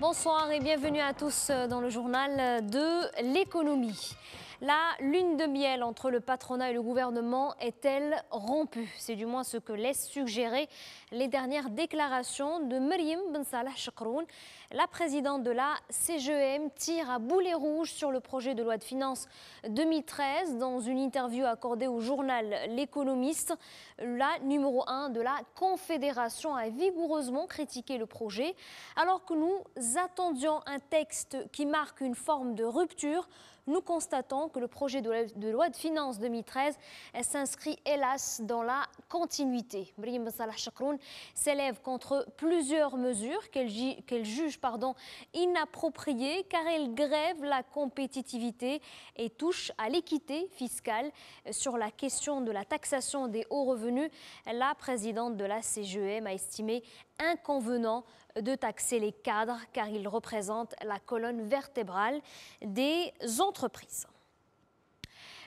Bonsoir et bienvenue à tous dans le journal de l'économie. La lune de miel entre le patronat et le gouvernement est-elle rompue? C'est du moins ce que laissent suggérer les dernières déclarations de Mariam Ben Salah Chekroun. La présidente de la CGEM tire à boulet rouge sur le projet de loi de finances 2013. Dans une interview accordée au journal L'Économiste, la numéro 1 de la Confédération a vigoureusement critiqué le projet. Alors que nous attendions un texte qui marque une forme de rupture, nous constatons que le projet de loi de finances 2013 s'inscrit hélas dans la continuité. Mariam Ben Salah Chekroun s'élève contre plusieurs mesures qu'elle juge inappropriées car elles grèvent la compétitivité et touchent à l'équité fiscale. Sur la question de la taxation des hauts revenus, la présidente de la CGEM a estimé inconvenant de taxer les cadres car ils représentent la colonne vertébrale des entreprises.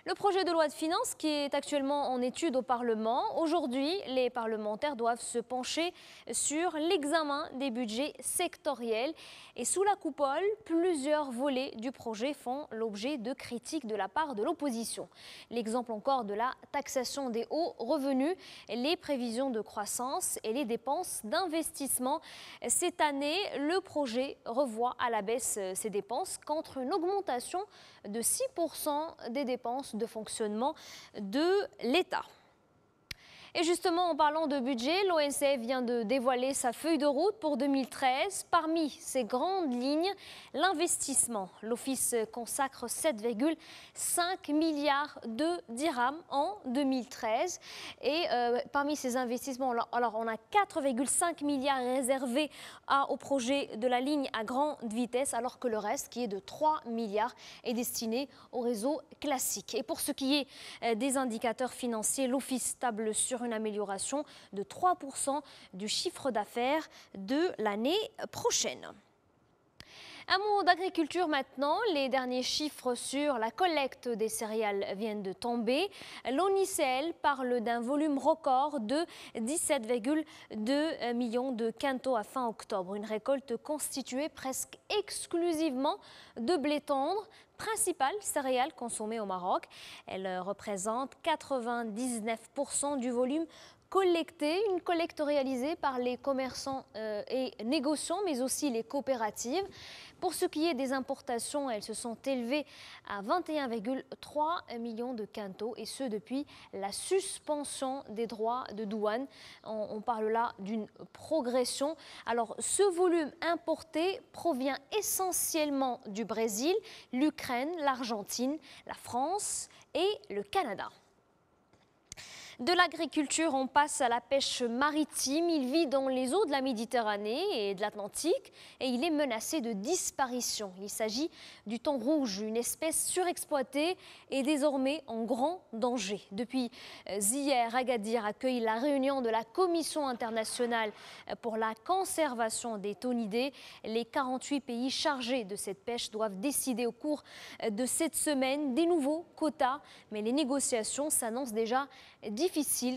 Le projet de loi de finances qui est actuellement en étude au Parlement, aujourd'hui, les parlementaires doivent se pencher sur l'examen des budgets sectoriels et sous la coupole, plusieurs volets du projet font l'objet de critiques de la part de l'opposition. L'exemple encore de la taxation des hauts revenus, les prévisions de croissance et les dépenses d'investissement. Cette année, le projet revoit à la baisse ses dépenses contre une augmentation de 6% des dépenses de fonctionnement de l'État. Et justement, en parlant de budget, l'ONCF vient de dévoiler sa feuille de route pour 2013. Parmi ces grandes lignes, l'investissement. L'Office consacre 7,5 milliards de dirhams en 2013. Et parmi ces investissements, alors on a 4,5 milliards réservés au projet de la ligne à grande vitesse, alors que le reste, qui est de 3 milliards, est destiné au réseau classique. Et pour ce qui est des indicateurs financiers, l'Office table sur une amélioration de 3% du chiffre d'affaires de l'année prochaine. Un mot d'agriculture maintenant. Les derniers chiffres sur la collecte des céréales viennent de tomber. L'ONICEL parle d'un volume record de 17,2 millions de quintaux à fin octobre. Une récolte constituée presque exclusivement de blé tendre, principale céréale consommée au Maroc. Elle représente 99% du volume collecté, une collecte réalisée par les commerçants et négociants, mais aussi les coopératives. Pour ce qui est des importations, elles se sont élevées à 21,3 millions de quintaux, et ce depuis la suspension des droits de douane. On parle là d'une progression. Alors, ce volume importé provient essentiellement du Brésil, l'Ukraine, l'Argentine, la France et le Canada. De l'agriculture, on passe à la pêche maritime. Il vit dans les eaux de la Méditerranée et de l'Atlantique et il est menacé de disparition. Il s'agit du thon rouge, une espèce surexploitée et désormais en grand danger. Depuis hier, Agadir accueille la réunion de la Commission internationale pour la conservation des thonidés. Les 48 pays chargés de cette pêche doivent décider au cours de cette semaine des nouveaux quotas, mais les négociations s'annoncent déjà difficile,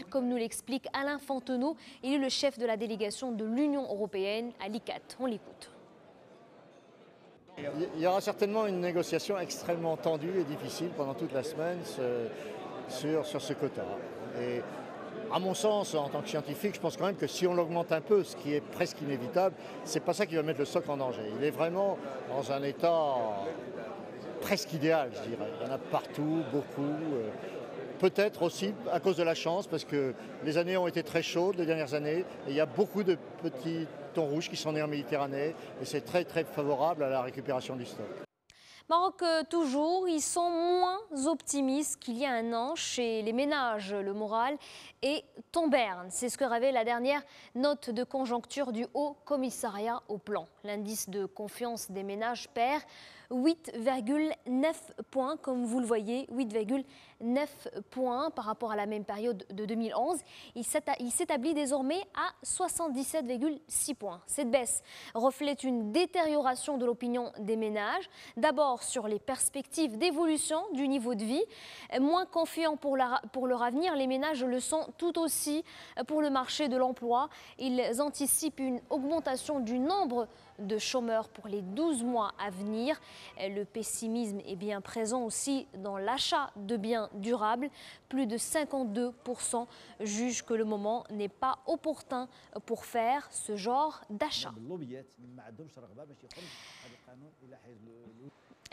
comme nous l'explique Alain Fontenot. Il est le chef de la délégation de l'Union européenne à l'ICCAT. On l'écoute. Il y aura certainement une négociation extrêmement tendue et difficile pendant toute la semaine sur ce quota. Et à mon sens, en tant que scientifique, je pense quand même que si on l'augmente un peu, ce qui est presque inévitable, c'est pas ça qui va mettre le stock en danger. Il est vraiment dans un état presque idéal, je dirais. Il y en a partout, beaucoup. Peut-être aussi à cause de la chance, parce que les années ont été très chaudes, les dernières années, et il y a beaucoup de petits thons rouges qui sont nés en Méditerranée, et c'est très très favorable à la récupération du stock. Maroc toujours, ils sont moins optimistes qu'il y a un an chez les ménages. Le moral est en berne. C'est ce que révèle la dernière note de conjoncture du Haut Commissariat au Plan. L'indice de confiance des ménages perd 8,9 points, comme vous le voyez, 8,9 points par rapport à la même période de 2011. Il s'établit désormais à 77,6 points. Cette baisse reflète une détérioration de l'opinion des ménages, d'abord sur les perspectives d'évolution du niveau de vie. Moins confiants pour leur avenir, les ménages le sont tout aussi pour le marché de l'emploi. Ils anticipent une augmentation du nombre de chômeurs pour les 12 mois à venir. Le pessimisme est bien présent aussi dans l'achat de biens durables. Plus de 52% jugent que le moment n'est pas opportun pour faire ce genre d'achat.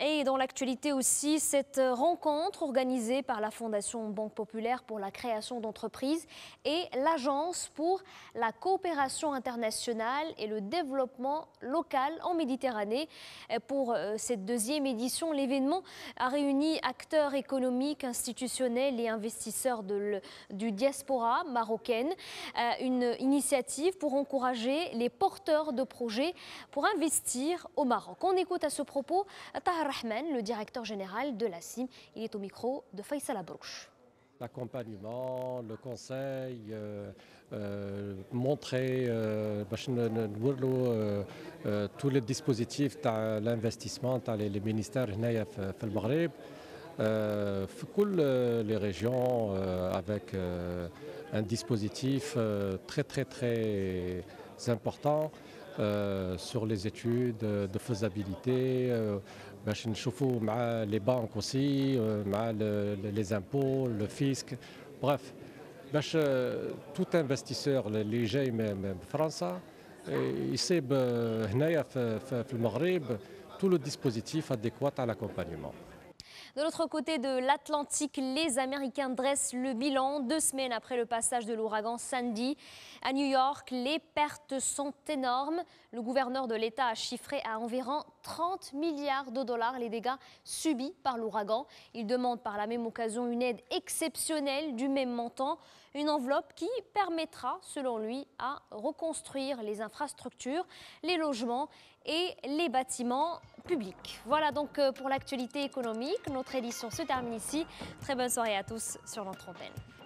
Et dans l'actualité aussi, cette rencontre organisée par la Fondation Banque Populaire pour la création d'entreprises et l'Agence pour la coopération internationale et le développement local en Méditerranée. Pour cette deuxième édition, l'événement a réuni acteurs économiques, institutionnels et investisseurs du diaspora marocaine. Une initiative pour encourager les porteurs de projets pour investir au Maroc. On écoute à ce propos Tahar Rahman, le directeur général de la CIM. Il est au micro de Faisal Abrouche. L'accompagnement, le conseil, montrer tous les dispositifs de l'investissement les ministères هنايا في المغرب في كل les régions avec un dispositif très important sur les études de faisabilité. باش نشوفوا مع les banques aussi, مع les impôts, le fisc, bref باش tout investisseur اللي جاي من فرنسا يصيب هنايا في المغرب tout le dispositif adéquat à l'accompagnement. De l'autre côté de l'Atlantique, les Américains dressent le bilan 2 semaines après le passage de l'ouragan Sandy. À New York, les pertes sont énormes. Le gouverneur de l'État a chiffré à environ 30 milliards de dollars les dégâts subis par l'ouragan. Il demande par la même occasion une aide exceptionnelle du même montant, une enveloppe qui permettra, selon lui, à reconstruire les infrastructures, les logements et les bâtiments publics. Voilà donc pour l'actualité économique. Notre édition se termine ici. Très bonne soirée à tous sur notre antenne.